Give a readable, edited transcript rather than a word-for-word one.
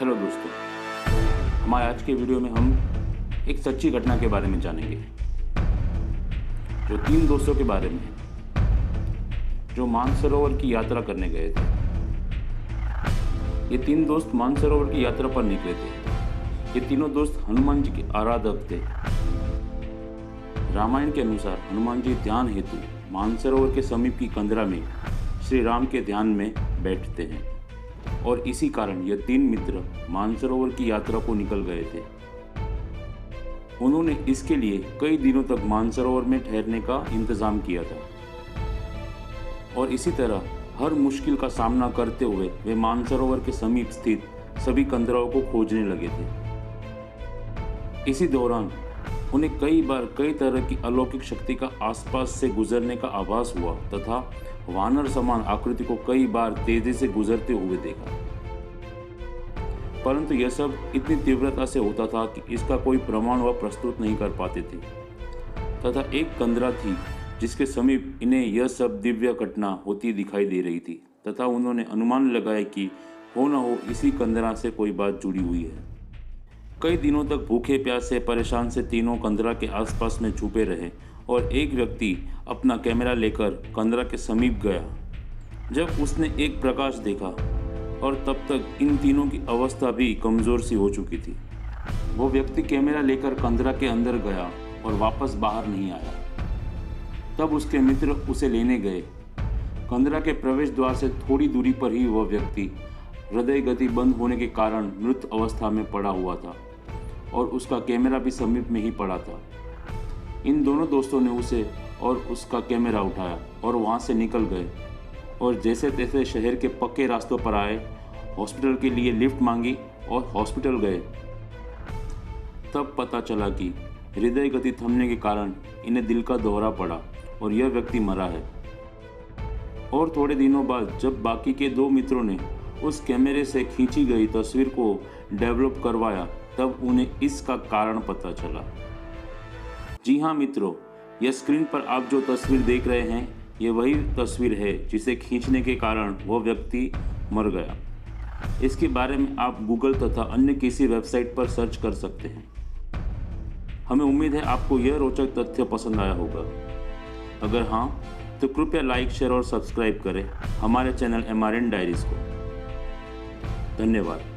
Hello दोस्तों, हमारे आज के वीडियो में हम एक सच्ची घटना के बारे में जानेंगे जो 3 दोस्तों के बारे में है जो मानसरोवर की यात्रा करने गए थे। ये 3 दोस्त मानसरोवर की यात्रा पर निकले थे। ये तीनों दोस्त हनुमान जी के आराधक थे। रामायण के अनुसार हनुमान जी ध्यान हेतु मानसरोवर के समीप की कंदरा में श्री राम के ध्यान में बैठते हैं और इसी कारण ये 3 मित्र मानसरोवर की यात्रा को निकल गए थे। उन्होंने इसके लिए कई दिनों तक मानसरोवर में ठहरने का इंतजाम किया था और इसी तरह हर मुश्किल का सामना करते हुए वे मानसरोवर के समीप स्थित सभी कंदराओं को खोजने लगे थे। इसी दौरान उन्हें कई बार कई तरह की अलौकिक शक्ति का आसपास से गुजरने का आभास हुआ तथा वानर समान आकृति को कई बार तेजी से गुजरते हुए देखा, परंतु यह सब इतनी तीव्रता से होता था कि इसका कोई प्रमाण वह प्रस्तुत नहीं कर पाते थे। तथा एक कंदरा थी जिसके समीप इन्हें यह सब दिव्य घटना होती दिखाई दे रही थी तथा उन्होंने अनुमान लगाया कि हो न हो इसी कंदरा से कोई बात जुड़ी हुई है। कई दिनों तक भूखे प्यासे परेशान से तीनों कंदरा के आसपास में छुपे रहे और एक व्यक्ति अपना कैमरा लेकर कंदरा के समीप गया। जब उसने एक प्रकाश देखा और तब तक इन तीनों की अवस्था भी कमज़ोर सी हो चुकी थी। वो व्यक्ति कैमरा लेकर कंदरा के अंदर गया और वापस बाहर नहीं आया। तब उसके मित्र उसे लेने गए। कंदरा के प्रवेश द्वार से थोड़ी दूरी पर ही वह व्यक्ति हृदय गति बंद होने के कारण मृत अवस्था में पड़ा हुआ था और उसका कैमरा भी समीप में ही पड़ा था। इन दोनों दोस्तों ने उसे और उसका कैमरा उठाया और वहाँ से निकल गए और जैसे तैसे शहर के पक्के रास्तों पर आए, हॉस्पिटल के लिए लिफ्ट मांगी और हॉस्पिटल गए। तब पता चला कि हृदय गति थमने के कारण इन्हें दिल का दौरा पड़ा और यह व्यक्ति मरा है। और थोड़े दिनों बाद जब बाकी के 2 मित्रों ने उस कैमरे से खींची गई तस्वीर को डेवलप करवाया तब उन्हें इसका कारण पता चला। जी हाँ मित्रों, यह स्क्रीन पर आप जो तस्वीर देख रहे हैं ये वही तस्वीर है जिसे खींचने के कारण वह व्यक्ति मर गया। इसके बारे में आप गूगल तथा अन्य किसी वेबसाइट पर सर्च कर सकते हैं। हमें उम्मीद है आपको यह रोचक तथ्य पसंद आया होगा। अगर हाँ तो कृपया लाइक, शेयर और सब्सक्राइब करें हमारे चैनल MRN डायरीज को। धन्यवाद।